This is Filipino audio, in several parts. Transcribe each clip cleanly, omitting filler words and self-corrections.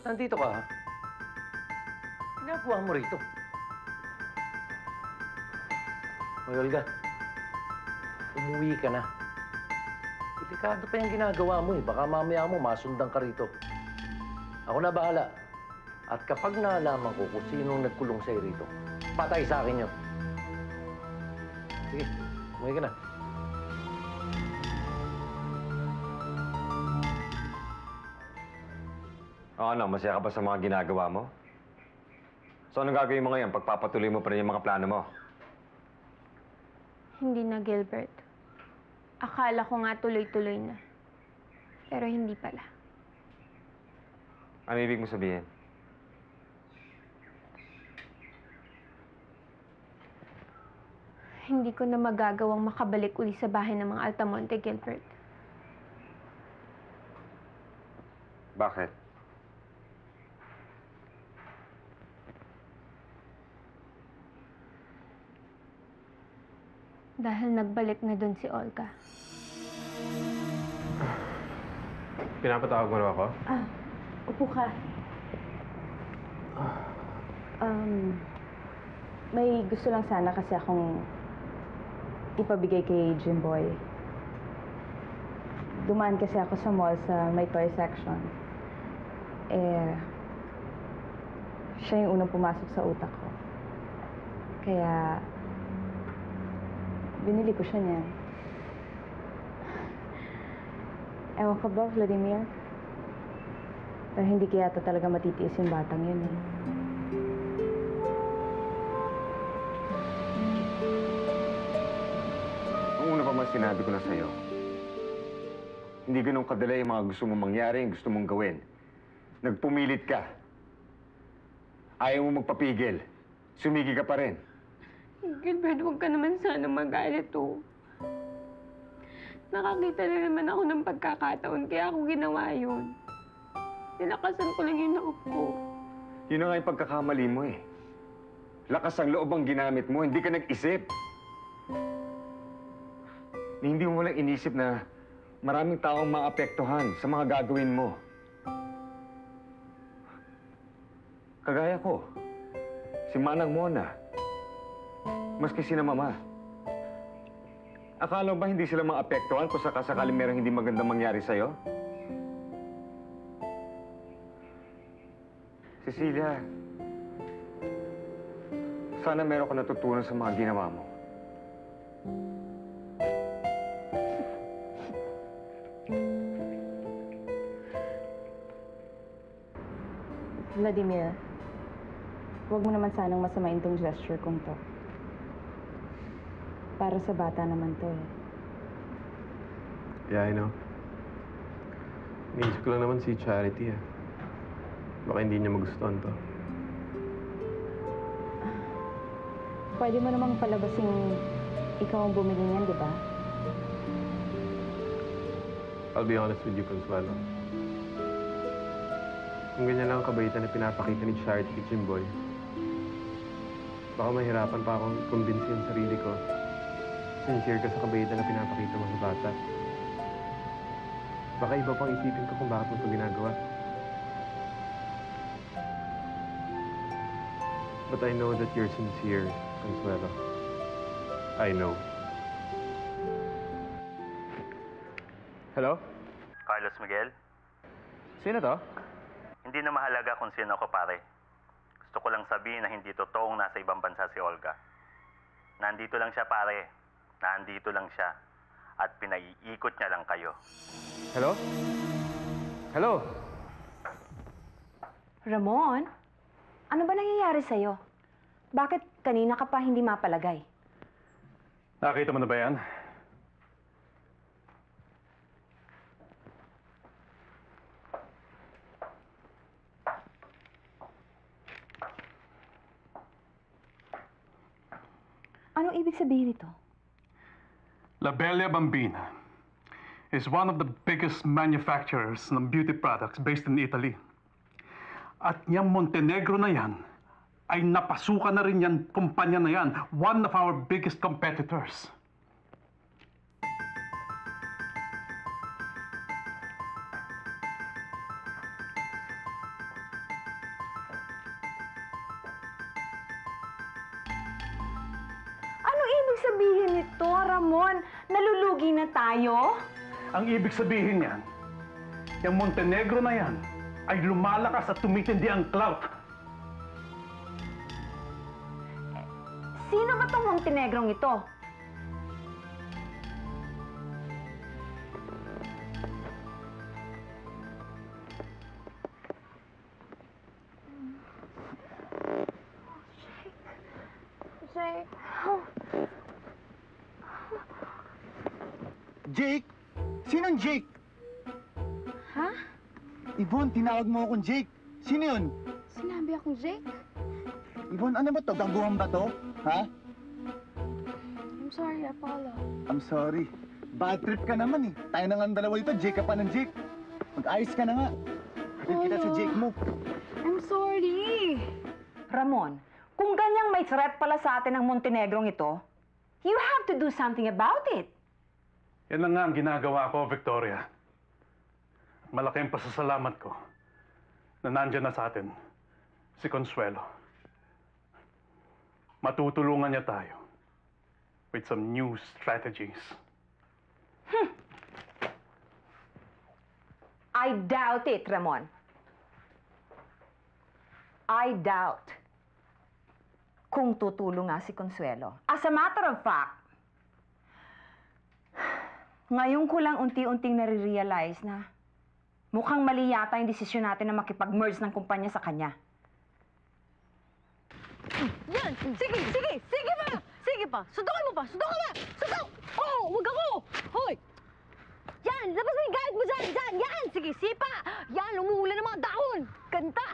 Ba't nandito ka, ha? Ginagawa mo rito? Hoy, Olga. Umuwi ka na. Delikado pa yung ginagawa mo, eh. Baka mamaya mo masundan ka rito. Ako na bahala. At kapag naalaman ko kung sinong nagkulong sa'yo rito, patay sa akin yun. Sige, umuwi ka na. O ano, masaya ka ba sa mga ginagawa mo? So anong gagawin mo ngayon? Pagpapatuloy mo pa rin yung mga plano mo? Hindi na, Gilbert. Akala ko nga tuloy-tuloy na. Pero hindi pala. Ano ibig mo sabihin? Hindi ko na magagawang makabalik uli sa bahay ng mga Altamonte, Gilbert. Bakit? Dahil nagbalik na doon si Olga. Pinapatawag mo na ako? Upo ka. May gusto lang sana kasi akong ipabigay kay Jimboy. Dumaan kasi ako sa mall sa may toy section. Siya yung unang pumasok sa utak ko. Kaya, binili ko siya niyan. Ewan ka ba, Vladimir? Pero hindi kaya talaga matitiis yung batang yun, eh. Ang una pa man sinabi ko na sa'yo, hindi ganun kadala yung mga gusto mong mangyari, yung gusto mong gawin. Nagpumilit ka. Ayaw mo magpapigil. Sumigi ka pa rin. Gilbert, huwag ka naman sana magalit, oh. Nakakita na naman ako ng pagkakataon, kaya ako ginawa yun. Nilakasan ko lang yung loob ko. Yun na nga yung pagkakamali mo, eh. Lakas ang loob ang ginamit mo, hindi ka nag-isip. Hindi mo walang inisip na maraming taong maapektuhan sa mga gagawin mo. Kagaya ko, si Manang Mona, maski sina Mama. Akala ba hindi sila maapektuhan kung sakasakaling merong hindi magandang mangyari sa'yo? Cecilia, sana meron ka natutunan sa mga ginawa mo. Vladimir, huwag mo naman sanang masamain tong gesture kong to. Para sa bata naman to, eh. Yeah, I know. Iniisip ko lang naman si Charity, eh. Baka hindi niya magustuhan to. Pwede mo namang palabasing ikaw ang bumili niyan, di ba? I'll be honest with you, Consuelo. Kung ganyan lang ang kabaitan na pinapakita ni Charity kay Jimboy, baka mahirapan pa akong kumbinsin ang sarili ko. Sincere ka sa kabaitan na pinapakita mo sa bata. Baka iba pang isipin ko kung bakit mo ito ginagawa. But I know that you're sincere, Consuelo. I know. Hello? Carlos Miguel? Sino to? Hindi na mahalaga kung sino ako, pare. Gusto ko lang sabihin na hindi totoong nasa ibang bansa si Olga. Nandito lang siya, pare. Nandito lang siya. At pinaiikot niya lang kayo. Hello? Hello? Ramon, ano ba nangyayari sa'yo? Bakit kanina ka pa hindi mapalagay? Nakita mo na ba yan? Anong ibig sabihin nito? La Bella Bambina is one of the biggest manufacturers ng beauty products based in Italy. At niyang Montenegro na yan, ay napasukan na rin yan, kumpanya na yan, one of our biggest competitors. Ano ibig sabihin nito, Ramon? Nalulugi na tayo? Ang ibig sabihin niyan, yung Montenegro na yan ay lumalakas at tumitindi ang clout. Sino ba tong Montenegrong ito? Jake. Jake? Sinong Jake? Ha? Yvonne, tinawag mo akong Jake. Sino yun? Sinabi akong Jake? Yvonne, ano ba to? Gaguhan ba to? Ha? I'm sorry, Apollo. I'm sorry. Bad trip ka naman eh. Tayo na nga ang dalawa dito. Jake ka pa ng Jake. Mag-ayos ka na nga. Hatid kita sa Jake mo. I'm sorry. Ramon, kung ganyang may threat pala sa atin ng Montenegrong ito, you have to do something about it. Yan na nga ang ginagawa ko, Victoria. Malaki ang pasasalamat ko na nandyan na sa atin si Consuelo. Matutulungan niya tayo with some new strategies. I doubt it, Ramon. I doubt kung tutulong nga si Consuelo. As a matter of fact, ngayon ko lang unti-unting nare-realize na mukhang mali yata yung desisyon natin na makipag-merge ng kumpanya sa kanya. Yan! Sige, sige! Sige pa! Sige pa! Sundukin mo pa! Sundukin mo! Sundok! Oo! Huwag ako! Hoy! Yan! Labas mo yung galit mo dyan! Dyan! Yan! Sige, sipa! Yan! Umuulan ng mga dahon! Ganda!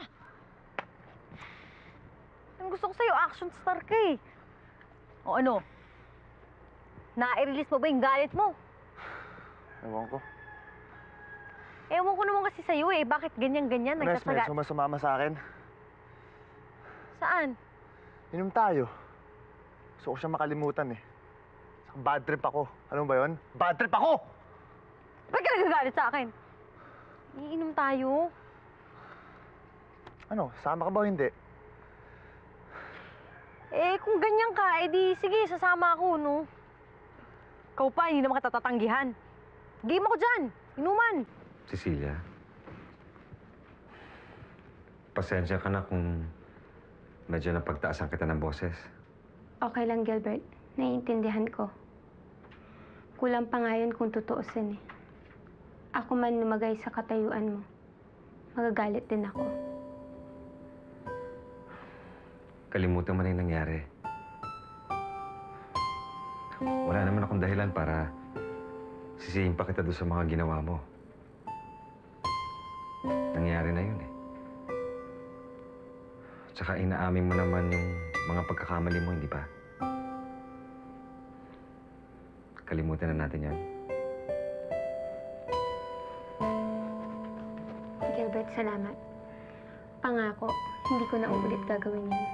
Ang gusto ko sa'yo, action star ka eh. O ano? Na-release mo ba yung galit mo? Ewan ko. Ewan ko naman kasi sa'yo eh. Bakit ganyan-ganyan? Nes, may sumasumama sa akin. Saan? Inom tayo. Gusto ko siya makalimutan eh. Saka bad trip ako. Alam mo ba yun? Bad trip ako! Ba't ka nagagalit sa akin? Iinom tayo. Ano, sama ka ba o hindi? Eh, kung ganyan ka, edi sige, sasama ako, no? Ikaw pa, hindi naman kita tatanggihan. Game ako dyan! Inuman! Cecilia, pasensya ka na kung medyo napagtaasan kita ng boses. Okay lang, Gilbert. Naiintindihan ko. Kulang pa nga yun kung tutuusin eh. Ako man lumagay sa katayuan mo. Magagalit din ako. Kalimutan mo na yung nangyari. Wala naman akong dahilan para sisihin pa kita doon sa mga ginawa mo. Nangyari na yun eh. Tsaka inaamin mo naman yung mga pagkakamali mo, hindi ba? Kalimutan na natin yan. Gilbert, salamat. Pangako, hindi ko na ulit gagawin yun.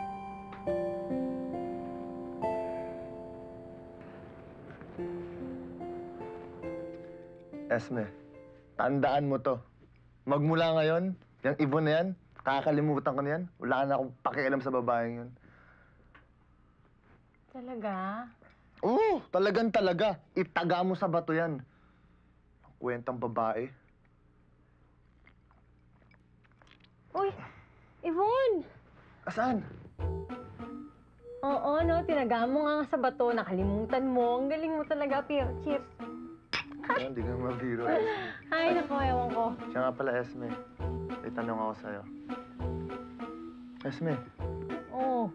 Esme, tandaan mo to. Magmula ngayon, yung Yvonne na yan, kakalimutan ko na yan. Wala na akong pakialam sa babaeng yun. Talaga? Oo, talagang talaga. Itaga mo sa bato yan. Ang kwentang babae. Uy! Yvonne! Asaan? Oo, no? Tinaga mo nga sa bato. Nakalimutan mo. Ang galing mo talaga, Pio. Cheers! Hindi ka mabiro, Esme. Ay, naku, ewan ko. Siya nga pala, Esme. May tanong ako sa'yo. Esme, Oo.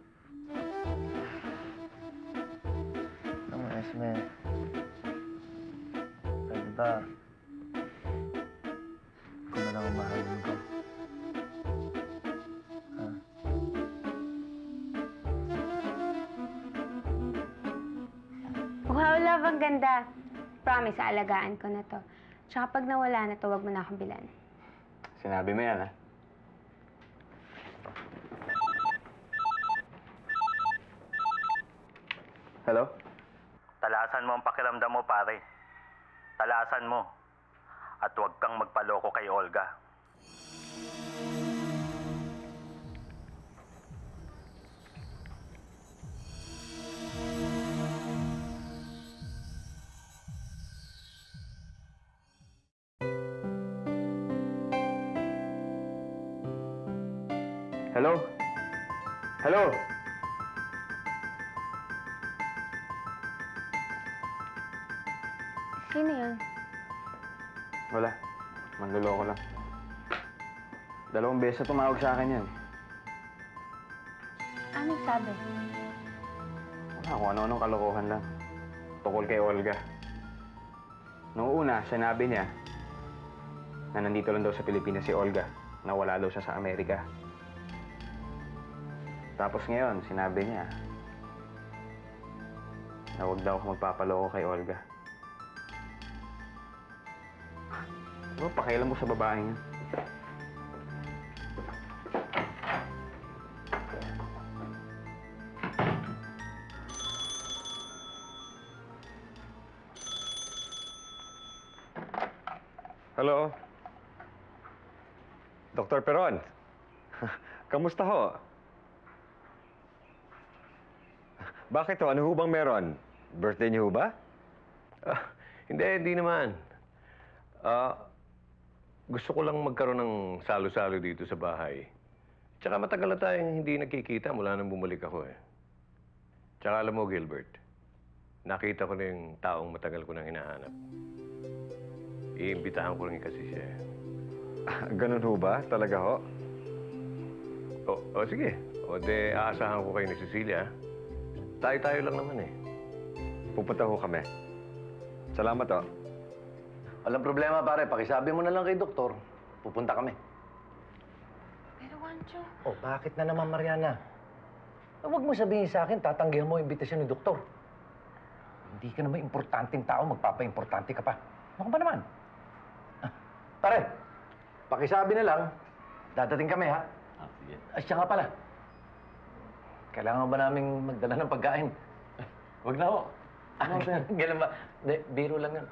ano, Esme? Pwede ba? Ikaw na lang ang mahalin ko. Ha? Wow, love, ang ganda. Promise, aalagaan ko na to. Tsaka pag nawala na to, wag mo na akong bilan. Sinabi mo yan, ha? Hello? Talasan mo ang pakiramdam mo, pare. Talasan mo. At huwag kang magpaloko kay Olga. Hello? Hello? Sino yan? Wala. Manloloko lang. 2 beses na tumawag sa akin yan. Anong sabi? Wala, kung ano-anong kalokohan lang. Tukol kay Olga. Noong una, sinabi niya na nandito lang daw sa Pilipinas si Olga, na wala daw siya sa Amerika. Tapos ngayon, sinabi niya na huwag daw ako magpapaloko kay Olga. Ano, pakialam mo sa babaeng yan. Hello? Dr. Peron? Kamusta ho? Bakit ho? Ano ho bang meron? Birthday niyo ho ba? Hindi naman. Gusto ko lang magkaroon ng salo-salo dito sa bahay. Tsaka matagal na tayong hindi nagkikita mula nang bumalik ako eh. Tsaka alam mo, Gilbert, nakita ko na yung taong matagal ko nang hinahanap. Iimbitahan ko rin kasi siya. Ganun ho ba? Talaga ho? Sige. De, aasahan ko kayo ni Cecilia. Tayo-tayo lang naman eh. Pupunta ho kami. Salamat ho. Walang problema, pare. Pakisabi mo na lang kay doktor. Pupunta kami. Pero, Wancho... Bakit na naman, Mariana? Huwag mo sabihin sa akin, tatanggihan mo ang imbitasyon ni doktor. Hindi ka naman importanteng tao, magpapa-importante ka pa. Ano ba naman? Pare, pakisabi na lang, dadating kami, ha? Sige. Siya nga pala. Kailangan ba naming magdala ng pagkain? Huwag na ho. Ganun ba? Biro lang yan.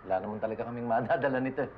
Wala naman talaga kaming madadala nito.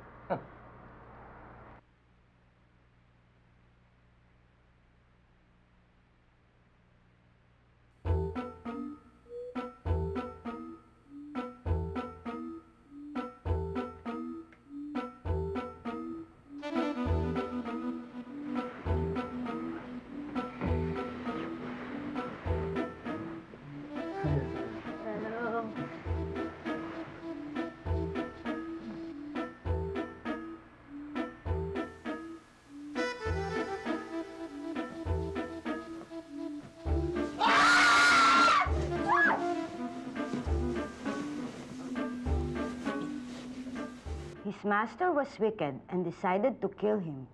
His master was wicked and decided to kill him.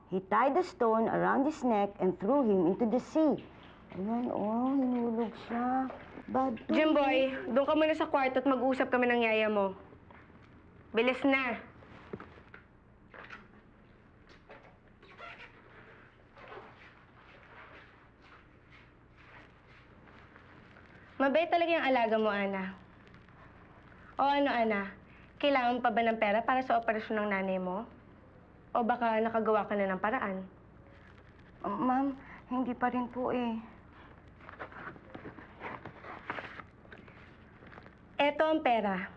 He tied a stone around his neck and threw him into the sea. Ayan, hinulog siya. Bad to Jimboy, doon ka muna sa kwarto at mag-usap kami ng yaya mo. Bilis na. Mabait talaga yung alaga mo, Ana. O ano, Ana? Kailangan pa ba ng pera para sa operasyon ng nanay mo? O baka nakagawa ka na ng paraan? Ma'am, hindi pa rin po eh. Eto ang pera.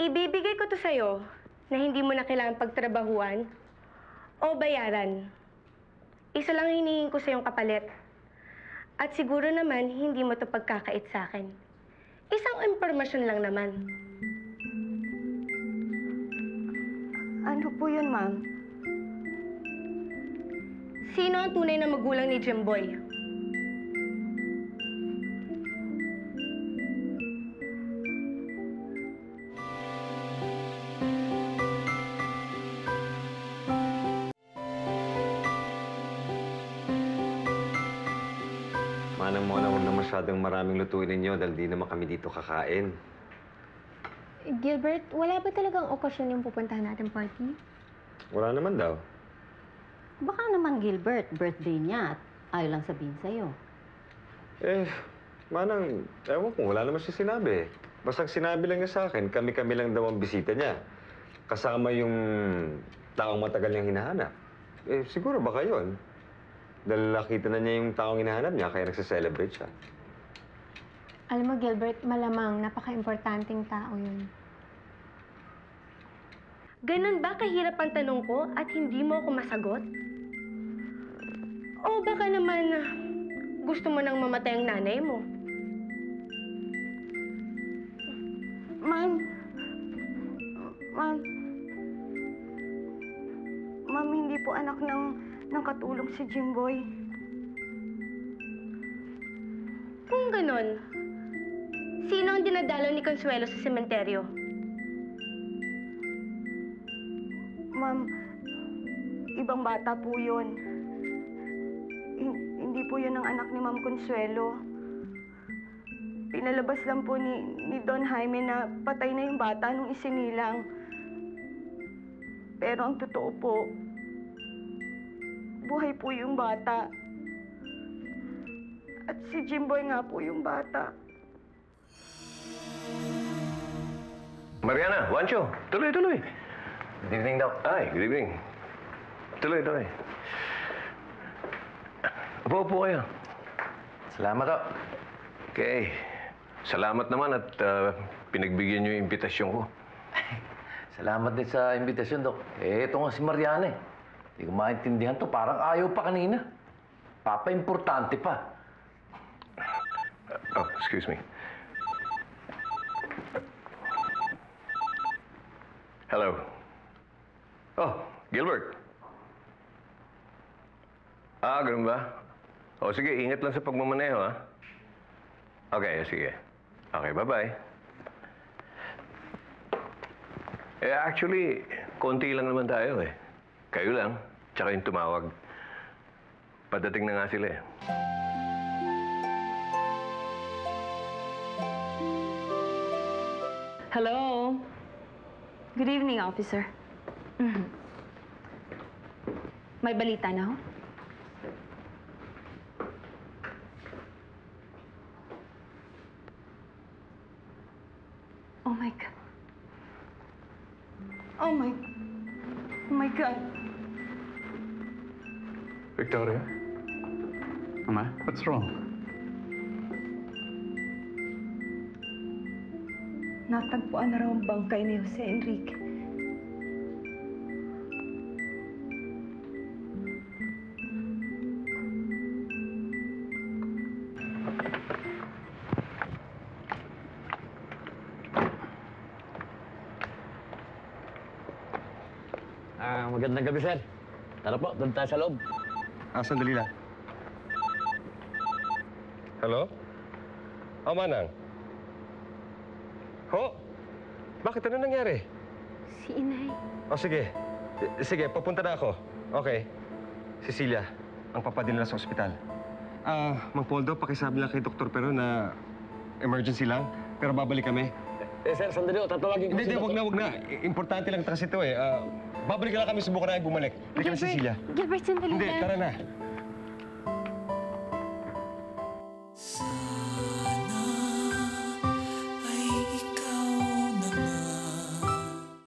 Ibibigay ko to sa'yo na hindi mo na kailangan pagtrabahuan o bayaran. Isa lang hinihingin ko sa'yong kapalit. At siguro naman, hindi mo to pagkakait sa akin. Isang impormasyon lang naman. Ano po yun, ma'am? Sino ang tunay na magulang ni Jimboy? Manang-mona, huwag na masyadong maraming lutuin ninyo dahil di naman kami dito kakain. Gilbert, wala ba talagang okasyon yung pupuntahan natin party? Wala naman daw. Baka naman, Gilbert, birthday niya at ayaw lang sabihin sa'yo. Manang, ewan ko, wala naman siya sinabi. Basta sinabi lang niya sa akin, kami-kami lang daw ang bisita niya. Kasama yung taong matagal niyang hinahanap. Siguro baka yun. Dahil nakita na niya yung taong hinahanap niya, kaya nagsa-celebrate siya. Alam mo, Gilbert, malamang napaka-importanting tao yun. Ganun ba kahirap ang tanong ko at hindi mo ako masagot? O baka naman gusto mo nang mamatay ang nanay mo? Ma'am. Ma'am, hindi po anak ng katulong si Jimboy. Kung ganon, sino ang dinadalaw ni Consuelo sa sementeryo? Ma'am, ibang bata po yun. Hindi po yun ang anak ni Ma'am Consuelo. Pinalabas lang po ni Don Jaime na patay na yung bata nung isinilang. Pero ang totoo po, buhay po yung bata. At si Jimboy nga po yung bata. Mariana, Juancho, tuloy. Good evening daw. Ay, good evening. Tuloy. Upo kayo. Salamat daw. Okay. Salamat naman at pinagbigyan niyo yung imbitasyon ko. Salamat din sa imbitasyon, Dok. Ito nga si Mariana eh. Hindi ko maintindihan to. Parang ayaw pa kanina. Papa-importante pa. Oh, excuse me. Hello. Oh, Gilbert. Ganun ba? O, sige, ingat lang sa pagmamaneho, ha? Okay, sige. Okay, bye-bye. Actually, konti lang naman tayo, eh. Kayo lang, tsaka yung tumawag. Padating na nga sila, eh. Hello. Good evening, officer. May balita na ho? Oh my God. Oh my God. Victoria? Mama, what's wrong? Natagpuan na raw ang bangkay ni Jose Enrique. Magandang gabi, sir. Tara po, doon tayo sa loob. Sandali lang. Hello? Oh, Manang. Ho? Bakit? Ano nangyari? Si Inay. Oh, sige. Sige, papunta na ako. Okay. Cecilia, ang papadala sa ospital. Mang Poldo, pakisabi lang kay Dr. Pero na emergency lang, pero babalik kami. Sir, sandali o. Tatawagin ko Hindi, wag na. Importante lang kasi ito eh. Babalik lang kami, subukan na bumalik. Hindi kami, Cecilia. Gilbert, sandali Hindi, lang. tara na.